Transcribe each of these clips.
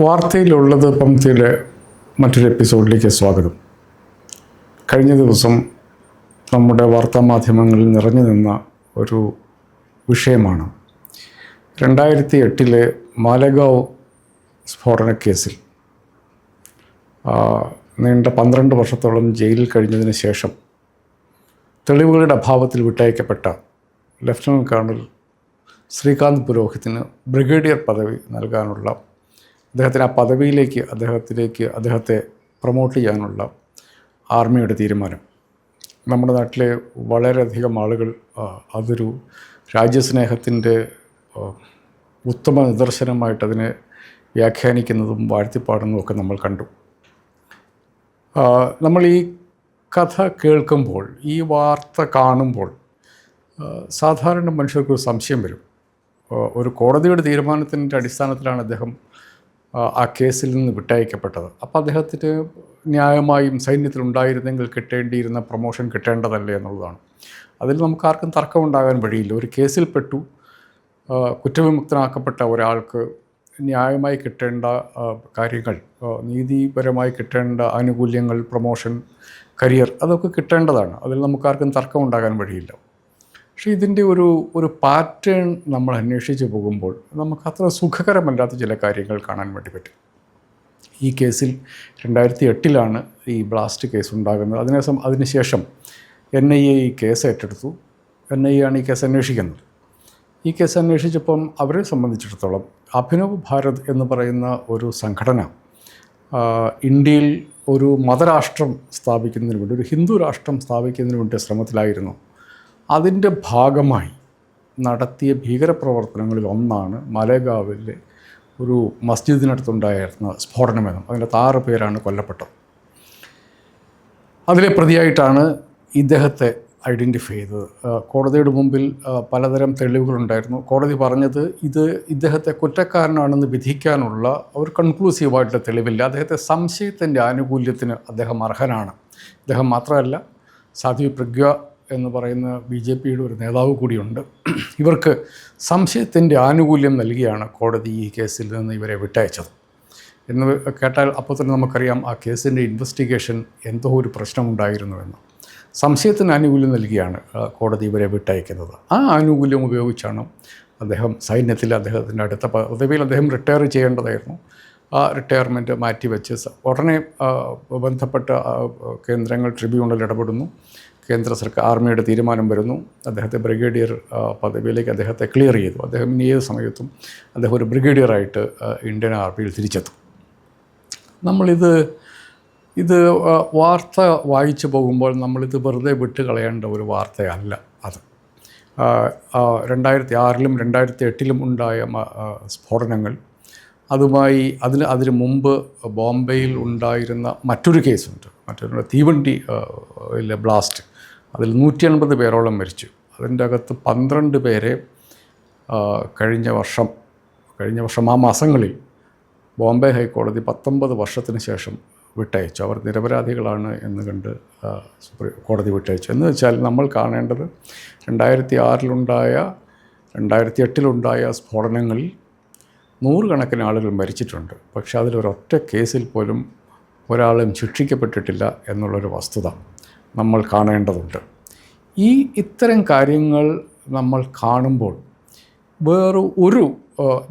വാർത്തയിലുള്ളത് പംക്തിയിലെ മറ്റൊരു എപ്പിസോഡിലേക്ക് സ്വാഗതം. കഴിഞ്ഞ ദിവസം നമ്മുടെ വാർത്താമാധ്യമങ്ങളിൽ നിറഞ്ഞു നിന്ന ഒരു വിഷയമാണ് 2008 മാലേഗാവ് സ്ഫോടന കേസിൽ നീണ്ട 12 വർഷത്തോളം ജയിലിൽ കഴിഞ്ഞതിന് ശേഷം തെളിവുകളുടെ അഭാവത്തിൽ വിട്ടയക്കപ്പെട്ട ലഫ്റ്റനന്റ് കേണൽ ശ്രീകാന്ത് പുരോഹിതിന് ബ്രിഗേഡിയർ പദവി നൽകാനുള്ള അദ്ദേഹത്തെ പ്രൊമോട്ട് ചെയ്യാനുള്ള ആർമിയുടെ തീരുമാനം. നമ്മുടെ നാട്ടിലെ വളരെയധികം ആളുകൾ അതൊരു രാജ്യസ്നേഹത്തിൻ്റെ ഉത്തമ നിദർശനമായിട്ട് അതിനെ വ്യാഖ്യാനിക്കുന്നതും വാഴ്ത്തിപ്പാടുന്നതുമൊക്കെ നമ്മൾ കണ്ടു. നമ്മൾ ഈ കഥ കേൾക്കുമ്പോൾ, ഈ വാർത്ത കാണുമ്പോൾ സാധാരണ മനുഷ്യർക്കൊരു സംശയം വരും. ഒരു കോടതിയുടെ തീരുമാനത്തിൻ്റെ അടിസ്ഥാനത്തിലാണ് അദ്ദേഹം ആ കേസിൽ നിന്ന് വിട്ടയക്കപ്പെട്ടത്. അപ്പോൾ അദ്ദേഹത്തിന് ന്യായമായും സൈന്യത്തിലുണ്ടായിരുന്നെങ്കിൽ കിട്ടേണ്ടിയിരുന്ന പ്രൊമോഷൻ കിട്ടേണ്ടതല്ലേ എന്നുള്ളതാണ്. അതിൽ നമുക്കാർക്കും തർക്കമുണ്ടാകാൻ വഴിയില്ല. ഒരു കേസിൽപ്പെട്ടു കുറ്റവിമുക്തനാക്കപ്പെട്ട ഒരാൾക്ക് ന്യായമായി കിട്ടേണ്ട കാര്യങ്ങൾ, നീതിപരമായി കിട്ടേണ്ട ആനുകൂല്യങ്ങൾ, പ്രൊമോഷൻ, കരിയർ, അതൊക്കെ കിട്ടേണ്ടതാണ്. അതിൽ നമുക്കാർക്കും തർക്കമുണ്ടാകാൻ വഴിയില്ല. പക്ഷേ ഇതിൻ്റെ ഒരു പാറ്റേൺ നമ്മൾ അന്വേഷിച്ച് പോകുമ്പോൾ നമുക്കത്ര സുഖകരമല്ലാത്ത ചില കാര്യങ്ങൾ കാണാൻ വേണ്ടി പറ്റും. ഈ കേസിൽ 2008 ഈ ബ്ലാസ്റ്റ് കേസ് ഉണ്ടാകുന്നത്. അതിനുശേഷം NIA ഈ കേസ് ഏറ്റെടുത്തു. NIA ആണ് ഈ കേസ് അന്വേഷിക്കുന്നത്. ഈ കേസ് അന്വേഷിച്ചപ്പം അവരെ സംബന്ധിച്ചിടത്തോളം അഭിനവ് ഭാരത് എന്ന് പറയുന്ന ഒരു സംഘടന ഇന്ത്യയിൽ ഒരു മതരാഷ്ട്രം സ്ഥാപിക്കുന്നതിന് വേണ്ടി, ഒരു ഹിന്ദു രാഷ്ട്രം സ്ഥാപിക്കുന്നതിന് വേണ്ടി ശ്രമത്തിലായിരുന്നു. അതിൻ്റെ ഭാഗമായി നടത്തിയ ഭീകരപ്രവർത്തനങ്ങളിൽ ഒന്നാണ് മാലേഗാവിലെ ഒരു മസ്ജിദിനടുത്തുണ്ടായിരുന്ന സ്ഫോടനമെന്നും. അതിൻ്റെ 6 പേരാണ് കൊല്ലപ്പെട്ടത്. അതിലെ പ്രതിയായിട്ടാണ് ഇദ്ദേഹത്തെ ഐഡൻറ്റിഫൈ ചെയ്തത്. കോടതിയുടെ മുമ്പിൽ പലതരം തെളിവുകളുണ്ടായിരുന്നു. കോടതി പറഞ്ഞത് ഇദ്ദേഹത്തെ കുറ്റക്കാരനാണെന്ന് വിധിക്കാനുള്ള ഒരു കൺക്ലൂസീവായിട്ടുള്ള തെളിവില്ല. അദ്ദേഹത്തെ സംശയത്തിൻ്റെ ആനുകൂല്യത്തിന് അദ്ദേഹം അർഹനാണ്. അദ്ദേഹം മാത്രമല്ല, സാധ്വി പ്രഗ്യ എന്ന് പറയുന്ന BJPയുടെ ഒരു നേതാവ് കൂടിയുണ്ട്. ഇവർക്ക് സംശയത്തിൻ്റെ ആനുകൂല്യം നൽകിയാണ് കോടതി ഈ കേസിൽ നിന്ന് ഇവരെ വിട്ടയച്ചത് എന്ന് കേട്ടാൽ അപ്പോൾ തന്നെ നമുക്കറിയാം ആ കേസിൻ്റെ ഇൻവെസ്റ്റിഗേഷൻ എന്തോ ഒരു പ്രശ്നമുണ്ടായിരുന്നുവെന്ന്. സംശയത്തിന് ആനുകൂല്യം നൽകിയാണ് കോടതി ഇവരെ വിട്ടയക്കുന്നത്. ആ ആനുകൂല്യം ഉപയോഗിച്ചാണ് അദ്ദേഹം സൈന്യത്തിൽ അദ്ദേഹത്തിൻ്റെ അടുത്ത പദവിയിൽ അദ്ദേഹം റിട്ടയർ ചെയ്യേണ്ടതായിരുന്നു. ആ റിട്ടയർമെൻറ്റ് മാറ്റിവെച്ച് ഉടനെ ബന്ധപ്പെട്ട കേന്ദ്രങ്ങൾ, ട്രിബ്യൂണൽ ഇടപെടുന്നു. കേന്ദ്ര സർക്കാർ, ആർമിയുടെ തീരുമാനം വരുന്നു. അദ്ദേഹത്തെ ബ്രിഗേഡിയർ പദവിയിലേക്ക് അദ്ദേഹത്തെ ക്ലിയർ ചെയ്തു. അദ്ദേഹം ഇനി ഏത് സമയത്തും അദ്ദേഹം ഒരു ബ്രിഗേഡിയറായിട്ട് ഇന്ത്യൻ ആർമിയിൽ തിരിച്ചെത്തും. നമ്മളിത് വാർത്ത വായിച്ചു പോകുമ്പോൾ നമ്മളിത് വെറുതെ വിട്ട് കളയേണ്ട ഒരു വാർത്തയല്ല അത്. 2006 2008 ഉണ്ടായ സ്ഫോടനങ്ങൾ, അതുമായി അതിന് മുമ്പ് ബോംബെയിൽ ഉണ്ടായിരുന്ന മറ്റൊരു കേസുണ്ട്, മറ്റൊരു തീവണ്ടി ബ്ലാസ്റ്റ്. അതിൽ 180 പേരോളം മരിച്ചു. അതിൻ്റെ അകത്ത് 12 പേരെ കഴിഞ്ഞ വർഷം ആ മാസങ്ങളിൽ ബോംബെ ഹൈക്കോടതി 19 വർഷത്തിന് ശേഷം വിട്ടയച്ചു. അവർ നിരപരാധികളാണ് എന്ന് കണ്ട് കോടതി വിട്ടയച്ചു. എന്ന് വെച്ചാൽ നമ്മൾ കാണേണ്ടത് 2006 2008 സ്ഫോടനങ്ങളിൽ 100 കണക്കിന് ആളുകൾ മരിച്ചിട്ടുണ്ട്. പക്ഷെ അതിലൊരൊറ്റ കേസിൽ പോലും ഒരാളും ശിക്ഷിക്കപ്പെട്ടിട്ടില്ല എന്നുള്ളൊരു വസ്തുത നമ്മൾ കാണേണ്ടതുണ്ട്. ഇത്തരം കാര്യങ്ങൾ നമ്മൾ കാണുമ്പോൾ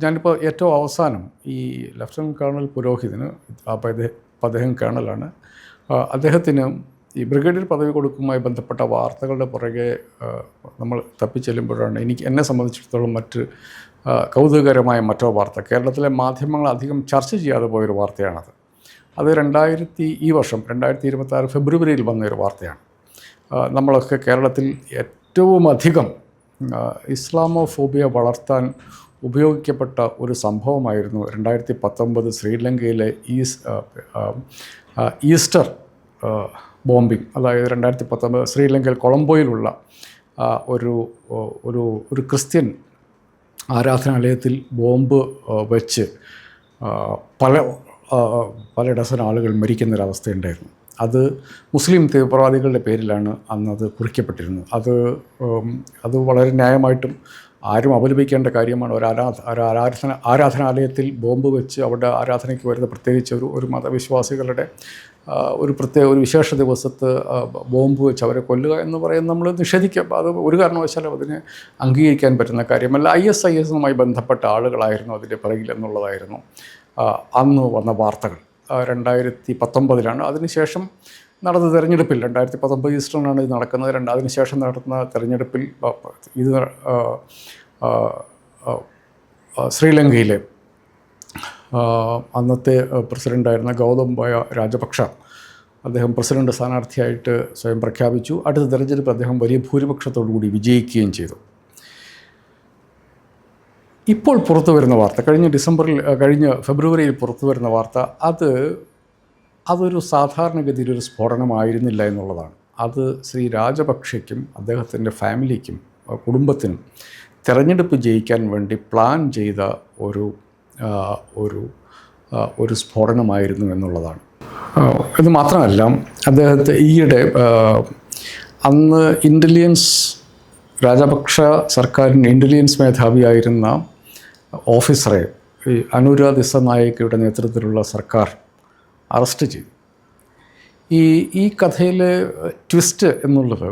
ഞാനിപ്പോൾ ഏറ്റവും അവസാനം ഈ ലഫ്റ്റനന്റ് കേണൽ പുരോഹിതിന്, അദ്ദേഹം കേണലാണ്, അദ്ദേഹത്തിന് ഈ ബ്രിഗേഡിയർ പദവി കൊടുക്കുമായി ബന്ധപ്പെട്ട വാർത്തകളുടെ പുറകെ നമ്മൾ തപ്പിച്ചെല്ലുമ്പോഴാണ് എന്നെ സംബന്ധിച്ചിടത്തോളം മറ്റ് കൗതുകകരമായ മറ്റോ വാർത്ത, കേരളത്തിലെ മാധ്യമങ്ങൾ അധികം ചർച്ച ചെയ്യാതെ പോയൊരു വാർത്തയാണത്. അത് 2026 ഫെബ്രുവരിയിൽ വന്നൊരു വാർത്തയാണ്. നമ്മളൊക്കെ കേരളത്തിൽ ഏറ്റവും അധികം ഇസ്ലാമോഫോബിയ വളർത്താൻ ഉപയോഗിക്കപ്പെട്ട ഒരു സംഭവമായിരുന്നു 2019 ശ്രീലങ്കയിലെ ഈസ്റ്റർ ബോംബിംഗ്. അതായത് 2019 ശ്രീലങ്കയിൽ കൊളംബോയിലുള്ള ഒരു ക്രിസ്ത്യൻ ആരാധനാലയത്തിൽ ബോംബ് വെച്ച് പല ഡസൻ ആളുകൾ മരിക്കുന്നൊരവസ്ഥയുണ്ടായിരുന്നു. അത് മുസ്ലിം തീവ്രവാദികളുടെ പേരിലാണ് അന്നത് കുറിക്കപ്പെട്ടിരുന്നത്. അത് വളരെ ന്യായമായിട്ടും ആരും അപലപിക്കേണ്ട കാര്യമാണ്. ആരാധനാലയത്തിൽ ബോംബ് വെച്ച് അവിടെ ആരാധനയ്ക്ക് വരുന്ന പ്രത്യേകിച്ച് ഒരു മതവിശ്വാസികളുടെ ഒരു വിശേഷ ദിവസത്ത് ബോംബ് വെച്ച് അവരെ കൊല്ലുക എന്ന് പറയുന്നത് നമ്മൾ നിഷേധിക്കുക. അത് ഒരു കാരണവശാലും അതിനെ അംഗീകരിക്കാൻ പറ്റുന്ന കാര്യമല്ല. ISISുമായി ബന്ധപ്പെട്ട ആളുകളായിരുന്നു അതിൻ്റെ പിറകിൽ എന്നുള്ളതായിരുന്നു അന്ന് വന്ന വാർത്തകൾ. 2019 അതിനുശേഷം നടന്ന തെരഞ്ഞെടുപ്പിൽ 2019 ഈസ്റ്ററിനാണ് ഇത് നടക്കുന്നത്. അതിനുശേഷം നടന്ന തെരഞ്ഞെടുപ്പിൽ ഇത് ശ്രീലങ്കയിലെ അന്നത്തെ പ്രസിഡൻ്റായിരുന്ന ഗൗതംബയ രാജപക്ഷ അദ്ദേഹം പ്രസിഡന്റ് സ്ഥാനാർത്ഥിയായിട്ട് സ്വയം പ്രഖ്യാപിച്ചു. അടുത്ത തെരഞ്ഞെടുപ്പ് അദ്ദേഹം വലിയ ഭൂരിപക്ഷത്തോടുകൂടി വിജയിക്കുകയും ചെയ്തു. ഇപ്പോൾ പുറത്തു വരുന്ന വാർത്ത, കഴിഞ്ഞ ഫെബ്രുവരിയിൽ പുറത്തു വരുന്ന വാർത്ത, അതൊരു സാധാരണഗതിയിൽ ഒരു സ്ഫോടനമായിരുന്നില്ല എന്നുള്ളതാണ്. അത് ശ്രീ രാജപക്ഷയ്ക്കും അദ്ദേഹത്തിൻ്റെ ഫാമിലിക്കും കുടുംബത്തിനും തെരഞ്ഞെടുപ്പ് ജയിക്കാൻ വേണ്ടി പ്ലാൻ ചെയ്ത ഒരു സ്ഫോടനമായിരുന്നു എന്നുള്ളതാണ്. ഇത് മാത്രമല്ല, അദ്ദേഹത്തെ ഈയിടെ അന്ന് രാജപക്ഷ സർക്കാരിൻ്റെ ഇൻ്റലിജൻസ് മേധാവിയായിരുന്ന ഓഫീസറെ അനുരാ ദിസനായകയുടെ നേതൃത്വത്തിലുള്ള സർക്കാർ അറസ്റ്റ് ചെയ്തു. ഈ കഥയിലെ ട്വിസ്റ്റ് എന്നുള്ളത്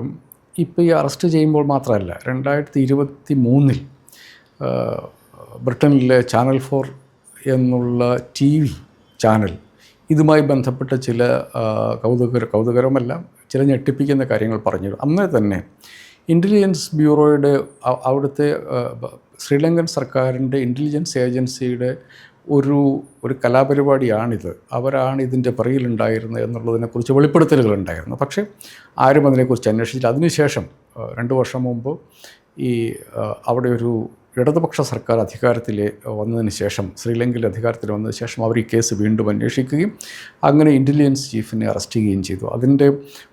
ഇപ്പോൾ ഈ അറസ്റ്റ് ചെയ്യുമ്പോൾ മാത്രമല്ല, 2023 ബ്രിട്ടനിലെ ചാനൽ 4 എന്നുള്ള TV ചാനൽ ഇതുമായി ബന്ധപ്പെട്ട ചില കൗതുകരമല്ല ചില ഞെട്ടിപ്പിക്കുന്ന കാര്യങ്ങൾ പറഞ്ഞു. അന്നേ തന്നെ ഇൻ്റലിജൻസ് ബ്യൂറോയുടെ അവിടുത്തെ ശ്രീലങ്കൻ സർക്കാരിൻ്റെ ഇൻ്റലിജൻസ് ഏജൻസിയുടെ ഒരു കലാപരിപാടിയാണിത്, അവരാണ് ഇതിൻ്റെ പിറകിലുണ്ടായിരുന്നത് എന്നുള്ളതിനെക്കുറിച്ച് വെളിപ്പെടുത്തലുകളുണ്ടായിരുന്നു. പക്ഷേ ആരും അതിനെക്കുറിച്ച് അന്വേഷിച്ചില്ല. അതിനുശേഷം 2 വർഷം മുമ്പ് അവിടെ ഒരു ഇടതുപക്ഷ സർക്കാർ വന്നതിന് ശേഷം, ശ്രീലങ്കയിൽ അധികാരത്തിൽ വന്നതിന് ശേഷം അവർ ഈ കേസ് വീണ്ടും അന്വേഷിക്കുകയും അങ്ങനെ ഇൻ്റലിജൻസ് ചീഫിനെ അറസ്റ്റ് ചെയ്യുകയും ചെയ്തു. അതിൻ്റെ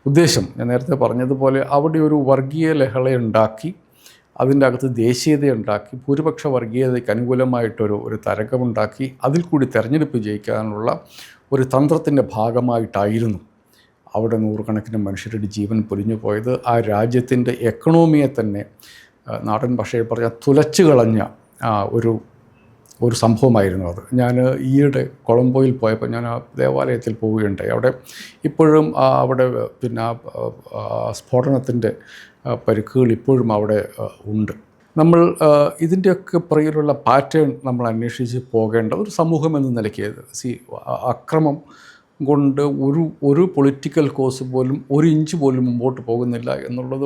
ഉദ്ദേശം ഞാൻ നേരത്തെ പറഞ്ഞതുപോലെ അവിടെ ഒരു വർഗീയ ലഹളയുണ്ടാക്കി, അതിൻ്റെ അകത്ത് ദേശീയതയുണ്ടാക്കി, ഭൂരിപക്ഷ വർഗീയതയ്ക്ക് അനുകൂലമായിട്ടൊരു തരംഗമുണ്ടാക്കി അതിൽ കൂടി തെരഞ്ഞെടുപ്പ് ജയിക്കാനുള്ള ഒരു തന്ത്രത്തിൻ്റെ ഭാഗമായിട്ടായിരുന്നു അവിടെ നൂറുകണക്കിന് മനുഷ്യരുടെ ജീവൻ പൊലിഞ്ഞു പോയത്. ആ രാജ്യത്തിൻ്റെ എക്കണോമിയെ തന്നെ നാടൻ ഭാഷയിൽ പറഞ്ഞാൽ തുലച്ചു കളഞ്ഞ ഒരു സംഭവമായിരുന്നു അത്. ഞാൻ ഈയിടെ കൊളംബോയിൽ പോയപ്പോൾ ഞാൻ ആ ദേവാലയത്തിൽ പോവുകയുണ്ടായി. അവിടെ ഇപ്പോഴും അവിടെ പിന്നെ സ്ഫോടനത്തിൻ്റെ പരിക്കുകൾ ഇപ്പോഴും അവിടെ ഉണ്ട്. നമ്മൾ ഇതിൻ്റെയൊക്കെ പുറകിലുള്ള പാറ്റേൺ നമ്മൾ അന്വേഷിച്ച് പോകേണ്ട ഒരു സമൂഹം എന്ന നിലയ്ക്ക് അക്രമം കൊണ്ട് ഒരു പൊളിറ്റിക്കൽ കോസ് പോലും 1 ഇഞ്ച് പോലും മുമ്പോട്ട് പോകുന്നില്ല എന്നുള്ളത്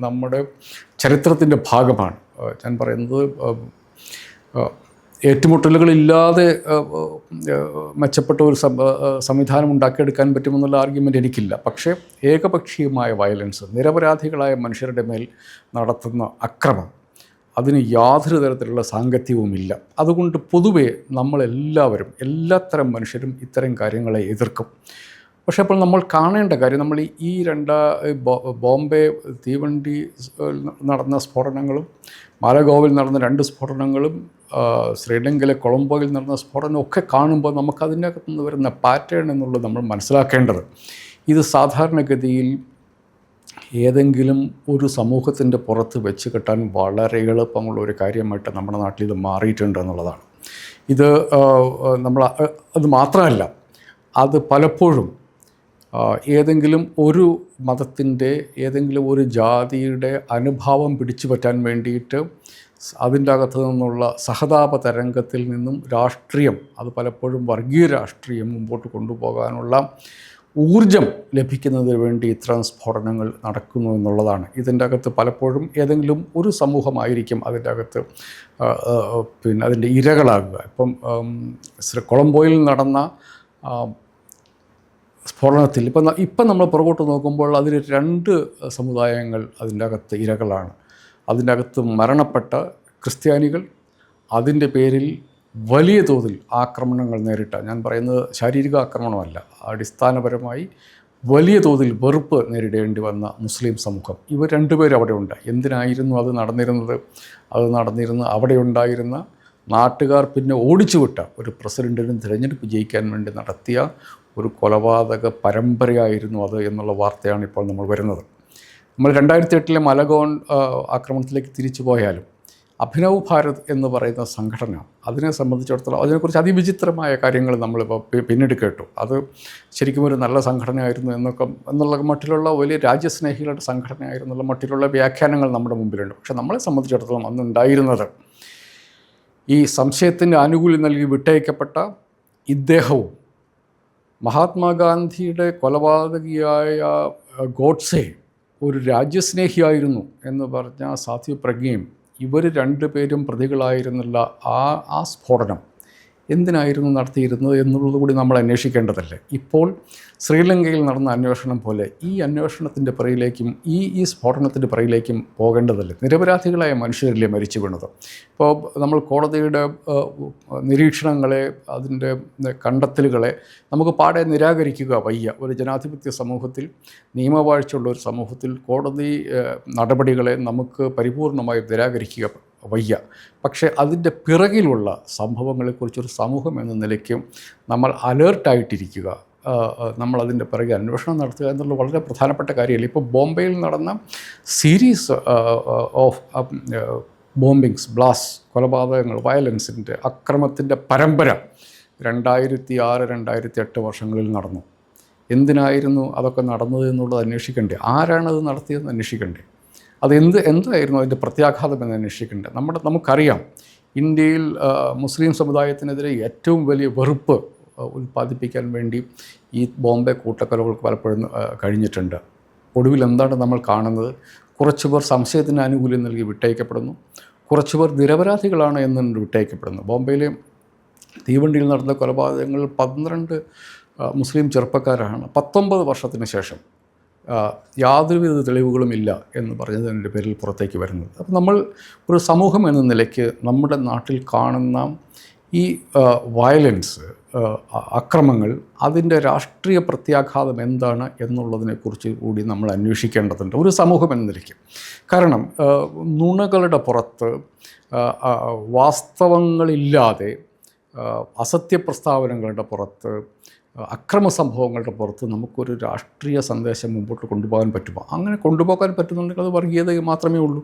നമ്മുടെ ചരിത്രത്തിൻ്റെ ഭാഗമാണ്. ഞാൻ പറയുന്നത് ഏറ്റുമുട്ടലുകളില്ലാതെ മെച്ചപ്പെട്ട ഒരു സംവിധാനം ഉണ്ടാക്കിയെടുക്കാൻ പറ്റുമെന്നുള്ള ആർഗ്യുമെൻ്റ് എനിക്കില്ല. പക്ഷേ ഏകപക്ഷീയമായ വയലൻസ്, നിരപരാധികളായ മനുഷ്യരുടെ മേൽ നടത്തുന്ന അക്രമം, അതിന് യാതൊരു തരത്തിലുള്ള സാങ്കത്യവുമില്ല. അതുകൊണ്ട് പൊതുവെ നമ്മളെല്ലാവരും, എല്ലാത്തരം മനുഷ്യരും ഇത്തരം കാര്യങ്ങളെ എതിർക്കും. പക്ഷേ അപ്പോൾ നമ്മൾ കാണേണ്ട കാര്യം, നമ്മൾ ഈ ബോംബെ തീവണ്ടി നടന്ന സ്ഫോടനങ്ങളും മാലഗാവിൽ നടന്ന 2 സ്ഫോടനങ്ങളും ശ്രീലങ്കയിലെ കൊളംബോയിൽ നടന്ന സ്ഫോടനം ഒക്കെ കാണുമ്പോൾ നമുക്കതിനകത്ത് നിന്ന് വരുന്ന പാറ്റേൺ എന്നുള്ളത് നമ്മൾ മനസ്സിലാക്കേണ്ടത്, ഇത് സാധാരണഗതിയിൽ ഏതെങ്കിലും ഒരു സമൂഹത്തിൻ്റെ പുറത്ത് വെച്ച് കെട്ടാൻ വളരെ എളുപ്പമുള്ള ഒരു കാര്യമായിട്ട് നമ്മുടെ നാട്ടിൽ ഇത് മാറിയിട്ടുണ്ട് എന്നുള്ളതാണ്. അത് മാത്രമല്ല, അത് പലപ്പോഴും ഏതെങ്കിലും ഒരു മതത്തിൻ്റെ, ഏതെങ്കിലും ഒരു ജാതിയുടെ അനുഭാവം പിടിച്ചു പറ്റാൻ വേണ്ടിയിട്ട് അതിൻ്റെ അകത്തു നിന്നുള്ള സഹതാപ തരംഗത്തിൽ നിന്നും രാഷ്ട്രീയം, അത് പലപ്പോഴും വർഗീയ രാഷ്ട്രീയം മുമ്പോട്ട് കൊണ്ടുപോകാനുള്ള ഊർജം ലഭിക്കുന്നതിന് വേണ്ടി ഇത്തരം സ്ഫോടനങ്ങൾ നടക്കുന്നു എന്നുള്ളതാണ്. ഇതിൻ്റെ അകത്ത് പലപ്പോഴും ഏതെങ്കിലും ഒരു സമൂഹമായിരിക്കും അതിൻ്റെ അകത്ത് അതിൻ്റെ ഇരകളാകുക. കൊളംബോയിൽ നടന്ന സ്ഫോടനത്തിൽ ഇപ്പം നമ്മൾ പുറകോട്ട് നോക്കുമ്പോൾ അതിൽ 2 സമുദായങ്ങൾ അതിൻ്റെ അകത്ത് ഇരകളാണ്. അതിൻ്റെ അകത്ത് മരണപ്പെട്ട ക്രിസ്ത്യാനികൾ, അതിൻ്റെ പേരിൽ വലിയ തോതിൽ ആക്രമണങ്ങൾ നേരിട്ട, ഞാൻ പറയുന്നത് ശാരീരിക ആക്രമണമല്ല, അടിസ്ഥാനപരമായി വലിയ തോതിൽ വെറുപ്പ് നേരിടേണ്ടി വന്ന മുസ്ലിം സമൂഹം, ഇവർ 2 പേരും അവിടെ ഉണ്ട്. എന്തിനായിരുന്നു അത് നടന്നിരുന്നത്? അവിടെ ഉണ്ടായിരുന്ന നാട്ടുകാർ പിന്നെ ഓടിച്ചുവിട്ട ഒരു പ്രസിഡൻറ്റിനും തിരഞ്ഞെടുപ്പ് ജയിക്കാൻ വേണ്ടി നടത്തിയ ഒരു കൊലപാതക പരമ്പരയായിരുന്നു അത് എന്നുള്ള വാർത്തയാണ് ഇപ്പോൾ നമ്മൾ വരുന്നത്. നമ്മൾ 2008 മലഗോൺ ആക്രമണത്തിലേക്ക് തിരിച്ചു പോയാലും അഭിനവ് ഭാരത് എന്ന് പറയുന്ന സംഘടന, അതിനെ സംബന്ധിച്ചിടത്തോളം അതിനെക്കുറിച്ച് അതിവിചിത്രമായ കാര്യങ്ങൾ നമ്മളിപ്പോൾ പിന്നീട് കേട്ടു. അത് ശരിക്കും ഒരു നല്ല സംഘടനയായിരുന്നു എന്നുള്ള മട്ടിലുള്ള വലിയ രാജ്യസ്നേഹികളുടെ സംഘടനയായിരുന്നു എന്നുള്ള മട്ടിലുള്ള വ്യാഖ്യാനങ്ങൾ നമ്മുടെ മുമ്പിലുണ്ട്. പക്ഷേ നമ്മളെ സംബന്ധിച്ചിടത്തോളം അന്നുണ്ടായിരുന്നത് ഈ സംശയത്തിന് ആനുകൂല്യം നൽകി വിട്ടയക്കപ്പെട്ട ഇദ്ദേഹവും മഹാത്മാഗാന്ധിയുടെ കൊലപാതകിയായ ഗോഡ്സെ ഒരു രാജ്യസ്നേഹിയായിരുന്നു എന്ന് പറഞ്ഞ സാധ്യപ്രജ്ഞയും ഇവർ രണ്ടുപേരും പ്രതികളായിരുന്നുള്ള ആ സ്ഫോടനം എന്തിനായിരുന്നു നടത്തിയിരുന്നത് എന്നുള്ളത് കൂടി നമ്മൾ അന്വേഷിക്കേണ്ടതല്ലേ. ഇപ്പോൾ ശ്രീലങ്കയിൽ നടന്ന അന്വേഷണം പോലെ ഈ അന്വേഷണത്തിൻ്റെ പിറകിലേക്കും ഈ സ്ഫോടനത്തിൻ്റെ പിറകിലേക്കും പോകേണ്ടതല്ലേ. നിരപരാധികളായ മനുഷ്യരല്ലേ മരിച്ചു വീണത്. ഇപ്പോൾ നമ്മൾ കോടതിയുടെ നിരീക്ഷണങ്ങളെ, അതിൻ്റെ കണ്ടെത്തലുകളെ നമുക്ക് പാടെ നിരാകരിക്കുക വയ്യ. ഒരു ജനാധിപത്യ സമൂഹത്തിൽ, നിയമവാഴ്ചയുള്ള ഒരു സമൂഹത്തിൽ കോടതി നടപടികളെ നമുക്ക് പരിപൂർണമായി നിരാകരിക്കുക വയ്യ. പക്ഷേ അതിൻ്റെ പിറകിലുള്ള സംഭവങ്ങളെക്കുറിച്ചൊരു സമൂഹം എന്ന നിലയ്ക്കും നമ്മൾ അലേർട്ടായിട്ടിരിക്കുക, നമ്മളതിൻ്റെ പിറകെ അന്വേഷണം നടത്തുക എന്നുള്ളത് വളരെ പ്രധാനപ്പെട്ട കാര്യമല്ല. ഇപ്പോൾ ബോംബെയിൽ നടന്ന സീരീസ് ഓഫ് ബോംബിങ്സ്, ബ്ലാസ്റ്റ്, കൊലപാതകങ്ങൾ, വയലൻസിൻ്റെ അക്രമത്തിൻ്റെ പരമ്പര 2006, 2008 വർഷങ്ങളിൽ നടന്നു. എന്തിനായിരുന്നു അതൊക്കെ നടന്നത് എന്നുള്ളത് അന്വേഷിക്കണ്ടേ? ആരാണത് നടത്തിയതെന്ന് അന്വേഷിക്കണ്ടേ? എന്തായിരുന്നു അതിൻ്റെ പ്രത്യാഘാതം എന്ന് അന്വേഷിക്കേണ്ടത്. നമുക്കറിയാം, ഇന്ത്യയിൽ മുസ്ലിം സമുദായത്തിനെതിരെ ഏറ്റവും വലിയ വെറുപ്പ് ഉൽപ്പാദിപ്പിക്കാൻ വേണ്ടി ഈ ബോംബെ കൂട്ടക്കൊലകൾക്ക് പലപ്പോഴും കഴിഞ്ഞിട്ടുണ്ട്. ഒടുവിൽ എന്താണ് നമ്മൾ കാണുന്നത്? കുറച്ചുപേർ സംശയത്തിന് ആനുകൂല്യം നൽകി വിട്ടയക്കപ്പെടുന്നു, കുറച്ചുപേർ നിരപരാധികളാണ് എന്നുകൊണ്ട് വിട്ടയക്കപ്പെടുന്നു. ബോംബെയിലെ തീവണ്ടിയിൽ നടന്ന കൊലപാതകങ്ങളിൽ 12 മുസ്ലിം ചെറുപ്പക്കാരാണ് 19 വർഷത്തിന് ശേഷം യാതൊരുവിധ തെളിവുകളും ഇല്ല എന്ന് പറഞ്ഞതിൻ്റെ പേരിൽ പുറത്തേക്ക് വരുന്നത്. അപ്പോൾ നമ്മൾ ഒരു സമൂഹം എന്ന നിലയ്ക്ക് നമ്മുടെ നാട്ടിൽ കാണുന്ന ഈ വയലൻസ്, അക്രമങ്ങൾ, അതിൻ്റെ രാഷ്ട്രീയ പ്രത്യാഘാതം എന്താണ് എന്നുള്ളതിനെക്കുറിച്ച് കൂടി നമ്മൾ അന്വേഷിക്കേണ്ടതുണ്ട് ഒരു സമൂഹം എന്ന നിലയ്ക്ക്. കാരണം നുണകളുടെ പുറത്ത്, വാസ്തവങ്ങളില്ലാതെ, അസത്യപ്രസ്താവനകളുടെ പുറത്ത്, അക്രമ സംഭവങ്ങളുടെ പുറത്ത് നമുക്കൊരു രാഷ്ട്രീയ സന്ദേശം മുമ്പോട്ട് കൊണ്ടുപോകാൻ പറ്റുമോ? അങ്ങനെ കൊണ്ടുപോകാൻ പറ്റുന്നുണ്ടെങ്കിൽ അത് വർഗീയത മാത്രമേ ഉള്ളൂ.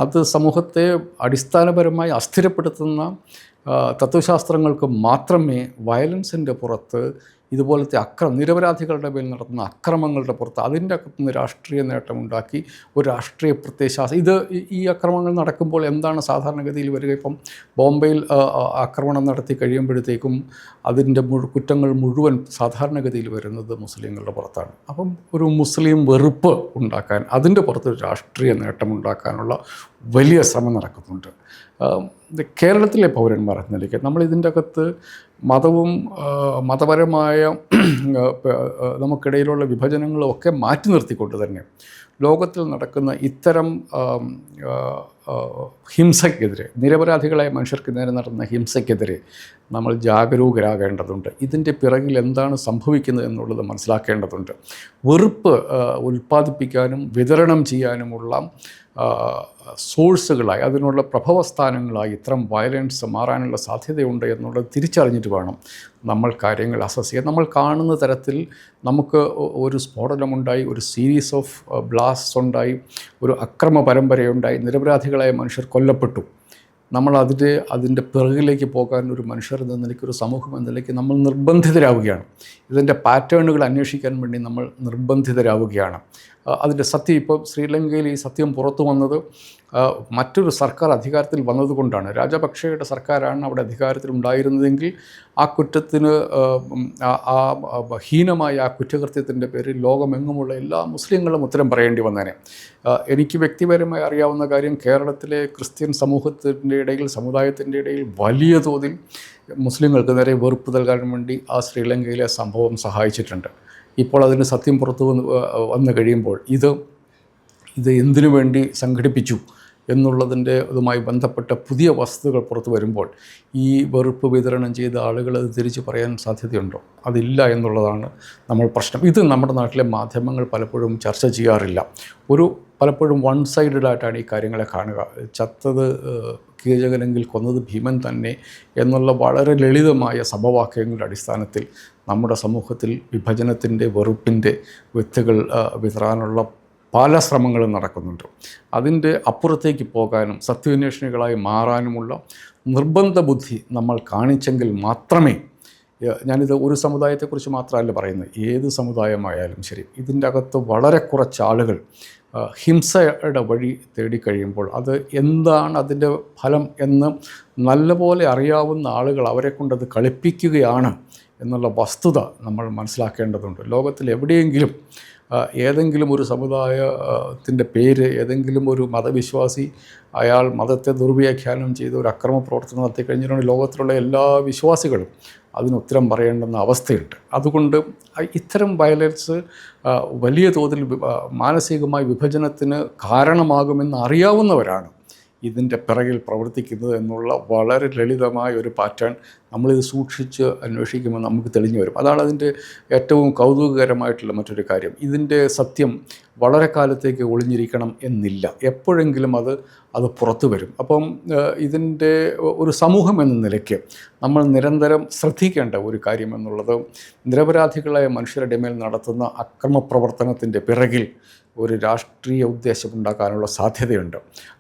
അത് സമൂഹത്തെ അടിസ്ഥാനപരമായി അസ്ഥിരപ്പെടുത്തുന്ന തത്വശാസ്ത്രങ്ങൾക്ക് മാത്രമേ വയലൻസിൻ്റെ പുറത്ത്, ഇതുപോലത്തെ നിരപരാധികളുടെ മേൽ നടത്തുന്ന അക്രമങ്ങളുടെ പുറത്ത് അതിൻ്റെ അകത്തുനിന്ന് രാഷ്ട്രീയ നേട്ടമുണ്ടാക്കി ഒരു രാഷ്ട്രീയ പ്രത്യയശാസ്ത്രം. ഈ അക്രമങ്ങൾ നടക്കുമ്പോൾ എന്താണ് സാധാരണഗതിയിൽ വരിക? ഇപ്പം ബോംബെയിൽ ആക്രമണം നടത്തി കഴിയുമ്പോഴത്തേക്കും അതിൻ്റെ കുറ്റങ്ങൾ മുഴുവൻ സാധാരണഗതിയിൽ വരുന്നത് മുസ്ലിങ്ങളുടെ പുറത്താണ്. അപ്പം ഒരു മുസ്ലിം വെറുപ്പ് ഉണ്ടാക്കാൻ, അതിൻ്റെ പുറത്തൊരു രാഷ്ട്രീയ നേട്ടമുണ്ടാക്കാനുള്ള വലിയ ശ്രമം നടക്കുന്നുണ്ട്. കേരളത്തിലെ പൗരന്മാർ എന്ന നിലയ്ക്ക് നമ്മളിതിൻ്റെ അകത്ത് മതവും മതപരമായ നമുക്കിടയിലുള്ള വിഭജനങ്ങളും ഒക്കെ മാറ്റി നിർത്തിക്കൊണ്ട് തന്നെ ലോകത്തിൽ നടക്കുന്ന ഇത്തരം ഹിംസയ്ക്കെതിരെ, നിരപരാധികളായ മനുഷ്യർക്ക് നേരെ നടന്ന ഹിംസയ്ക്കെതിരെ നമ്മൾ ജാഗരൂകരാകേണ്ടതുണ്ട്. ഇതിൻ്റെ പിറകിൽ എന്താണ് സംഭവിക്കുന്നത് എന്നുള്ളത് മനസ്സിലാക്കേണ്ടതുണ്ട്. വെറുപ്പ് ഉൽപ്പാദിപ്പിക്കാനും വിതരണം ചെയ്യാനുമുള്ള സോഴ്സുകളായി, അതിനുള്ള പ്രഭവസ്ഥാനങ്ങളായി ഇത്തരം വയലൻസ് മാറാനുള്ള സാധ്യതയുണ്ട് എന്നുള്ളത് തിരിച്ചറിഞ്ഞിട്ട് വേണം നമ്മൾ കാര്യങ്ങൾ അസസ് ചെയ്യാൻ. നമ്മൾ കാണുന്ന തരത്തിൽ നമുക്ക് ഒരു സ്ഫോടനമുണ്ടായി, ഒരു സീരീസ് ഓഫ് ബ്ലാസ്റ്റ് ഉണ്ടായി, ഒരു അക്രമ പരമ്പരയുണ്ടായി, നിരപരാധികളായ മനുഷ്യർ കൊല്ലപ്പെട്ടു. നമ്മൾ അതിൻ്റെ പിറകിലേക്ക് പോകാൻ ഒരു മനുഷ്യർ എന്ന നിലയ്ക്ക്, ഒരു സമൂഹം എന്ന നിലയ്ക്ക് നമ്മൾ നിർബന്ധിതരാവുകയാണ്. ഇതിൻ്റെ പാറ്റേണുകൾ അന്വേഷിക്കാൻ വേണ്ടി നമ്മൾ നിർബന്ധിതരാവുകയാണ്. അതിൻ്റെ സത്യം, ഇപ്പോൾ ശ്രീലങ്കയിൽ ഈ സത്യം പുറത്തു വന്നത് മറ്റൊരു സർക്കാർ അധികാരത്തിൽ വന്നതുകൊണ്ടാണ്. രാജപക്ഷയുടെ സർക്കാരാണ് അവിടെ അധികാരത്തിലുണ്ടായിരുന്നതെങ്കിൽ ആ കുറ്റത്തിന്, ആ ഹീനമായ ആ കുറ്റകൃത്യത്തിൻ്റെ പേരിൽ ലോകമെങ്ങുമുള്ള എല്ലാ മുസ്ലിങ്ങളും ഉത്തരം പറയേണ്ടി വന്നേനെ. എനിക്ക് വ്യക്തിപരമായി അറിയാവുന്ന കാര്യം, കേരളത്തിലെ ക്രിസ്ത്യൻ സമൂഹത്തിൻ്റെ ഇടയിൽ, സമുദായത്തിൻ്റെ ഇടയിൽ വലിയ തോതിൽ മുസ്ലിങ്ങൾക്ക് നേരെ വെറുപ്പ് നൽകാൻ വേണ്ടി ആ ശ്രീലങ്കയിലെ സംഭവം സഹായിച്ചിട്ടുണ്ട്. ഇപ്പോൾ അതിന് സത്യം പുറത്തു വന്നു കഴിയുമ്പോൾ ഇത് എന്തിനു വേണ്ടി സംഘടിപ്പിച്ചു എന്നുള്ളതിൻ്റെ ഇതുമായി ബന്ധപ്പെട്ട പുതിയ വസ്തുതകൾ പുറത്തു വരുമ്പോൾ ഈ വെറുപ്പ് വിതരണം ചെയ്ത ആളുകൾ അത് തിരിച്ച് പറയാൻ സാധ്യതയുണ്ടോ? അതില്ല എന്നുള്ളതാണ് നമ്മൾ പ്രശ്നം. ഇത് നമ്മുടെ നാട്ടിലെ മാധ്യമങ്ങൾ പലപ്പോഴും ചർച്ച ചെയ്യാറില്ല. പലപ്പോഴും വൺ സൈഡഡായിട്ടാണ് ഈ കാര്യങ്ങളെ കാണുക. ചത്തത് കീചകനെങ്കിൽ കൊന്നത് ഭീമൻ തന്നെ എന്നുള്ള വളരെ ലളിതമായ സമവാക്യങ്ങളുടെ അടിസ്ഥാനത്തിൽ നമ്മുടെ സമൂഹത്തിൽ വിഭജനത്തിൻ്റെ, വെറുപ്പിൻ്റെ വിത്തുകൾ വിതറാനുള്ള പല ശ്രമങ്ങളും നടക്കുന്നുണ്ട്. അതിൻ്റെ അപ്പുറത്തേക്ക് പോകാനും സത്യാന്വേഷണികളായി മാറാനുമുള്ള നിർബന്ധ ബുദ്ധി നമ്മൾ കാണിച്ചെങ്കിൽ മാത്രമേ, ഞാനിത് ഒരു സമുദായത്തെക്കുറിച്ച് മാത്രമല്ല പറയുന്നത്, ഏത് സമുദായമായാലും ശരി, ഇതിൻ്റെ അകത്ത് വളരെ കുറച്ച് ആളുകൾ ഹിംസയുടെ വഴി തേടിക്കഴിയുമ്പോൾ അത് എന്താണ് അതിൻ്റെ ഫലം എന്ന് നല്ലപോലെ അറിയാവുന്ന ആളുകൾ അവരെ കൊണ്ടത് കളിപ്പിക്കുകയാണ് എന്നുള്ള വസ്തുത നമ്മൾ മനസ്സിലാക്കേണ്ടതുണ്ട്. ലോകത്തിൽ എവിടെയെങ്കിലും ഏതെങ്കിലും ഒരു സമുദായത്തിൻ്റെ പേര് ഏതെങ്കിലും ഒരു മതവിശ്വാസി അയാൾ മതത്തെ ദുർവ്യാഖ്യാനം ചെയ്ത് ഒരു അക്രമ പ്രവർത്തനം നടത്തി കഴിഞ്ഞിട്ടുണ്ടെങ്കിൽ ലോകത്തിലുള്ള എല്ലാ വിശ്വാസികളും അതിന് ഉത്തരം പറയേണ്ടുന്ന അവസ്ഥയുണ്ട്. അതുകൊണ്ട് ഇത്തരം വയലൻസ് വലിയ തോതിൽ മാനസികമായ വിഭജനത്തിന് കാരണമാകുമെന്ന് അറിയാവുന്നവരാണ് ഇതിൻ്റെ പിറകിൽ പ്രവർത്തിക്കുന്നത് എന്നുള്ള വളരെ ലളിതമായ ഒരു പാറ്റേൺ നമ്മളിത് സൂക്ഷിച്ച് അന്വേഷിക്കുമ്പോൾ നമുക്ക് തെളിഞ്ഞു വരും. അതാണ് അതിൻ്റെ ഏറ്റവും കൗതുകകരമായിട്ടുള്ള മറ്റൊരു കാര്യം. ഇതിൻ്റെ സത്യം വളരെ കാലത്തേക്ക് ഒളിഞ്ഞിരിക്കണം എന്നില്ല, എപ്പോഴെങ്കിലും അത് പുറത്തു വരും. അപ്പം ഇതിൻ്റെ ഒരു സമൂഹം എന്ന നിലയ്ക്ക് നമ്മൾ നിരന്തരം ശ്രദ്ധിക്കേണ്ട ഒരു കാര്യം എന്നുള്ളത്, നിരപരാധികളായ മനുഷ്യരുടെ മേൽ നടത്തുന്ന അക്രമ പ്രവർത്തനത്തിൻ്റെ പിറകിൽ ഒരു രാഷ്ട്രീയ ഉദ്ദേശം ഉണ്ടാക്കാനുള്ള സാധ്യതയുണ്ട്.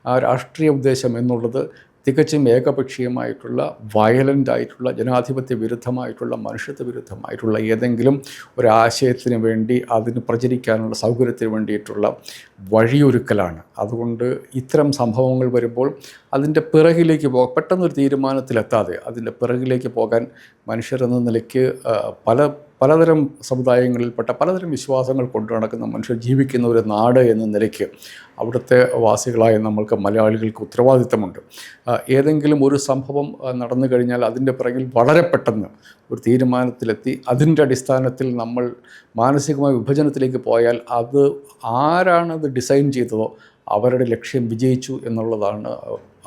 ആ രാഷ്ട്രീയ ഉദ്ദേശം എന്നുള്ളത് തികച്ചും ഏകപക്ഷീയമായിട്ടുള്ള വയലൻ്റായിട്ടുള്ള ജനാധിപത്യ വിരുദ്ധമായിട്ടുള്ള മനുഷ്യത്വ വിരുദ്ധമായിട്ടുള്ള ഏതെങ്കിലും ഒരാശയത്തിന് വേണ്ടി അതിന് പ്രചരിക്കാനുള്ള സൗകര്യത്തിന് വേണ്ടിയിട്ടുള്ള വഴിയൊരുക്കലാണ്. അതുകൊണ്ട് ഇത്തരം സംഭവങ്ങൾ വരുമ്പോൾ അതിൻ്റെ പിറകിലേക്ക് പെട്ടെന്നൊരു തീരുമാനത്തിലെത്താതെ അതിൻ്റെ പിറകിലേക്ക് പോകാൻ മനുഷ്യരെന്ന നിലയ്ക്ക് പലതരം സമുദായങ്ങളിൽപ്പെട്ട പലതരം വിശ്വാസങ്ങൾ കൊണ്ടു നടക്കുന്ന മനുഷ്യർ ജീവിക്കുന്ന ഒരു നാട് എന്ന നിലയ്ക്ക് അവിടുത്തെ വാസികളായ നമ്മൾക്ക് മലയാളികൾക്ക് ഉത്തരവാദിത്തമുണ്ട്. ഏതെങ്കിലും ഒരു സംഭവം നടന്നു കഴിഞ്ഞാൽ അതിൻ്റെ പിറകിൽ വളരെ പെട്ടെന്ന് ഒരു തീരുമാനത്തിലെത്തി അതിൻ്റെ അടിസ്ഥാനത്തിൽ നമ്മൾ മാനസികമായ വിഭജനത്തിലേക്ക് പോയാൽ അത് ആരാണത് ഡിസൈൻ ചെയ്തതോ അവരുടെ ലക്ഷ്യം വിജയിച്ചു എന്നുള്ളതാണ്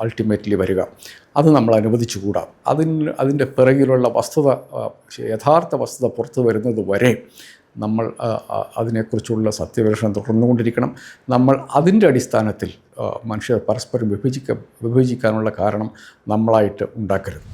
അൾട്ടിമേറ്റ്ലി വരിക. അത് നമ്മൾ അനുവദിച്ചുകൂടാ. അതിൻ്റെ പിറകിലുള്ള വസ്തുത, യഥാർത്ഥ വസ്തുത പുറത്തു വരുന്നത് വരെ നമ്മൾ അതിനെക്കുറിച്ചുള്ള സത്യപരീക്ഷണം തുടർന്നുകൊണ്ടിരിക്കണം. നമ്മൾ അതിൻ്റെ അടിസ്ഥാനത്തിൽ മനുഷ്യർ പരസ്പരം വിഭജിക്കാനുള്ള കാരണം നമ്മളായിട്ട് ഉണ്ടാക്കരുത്.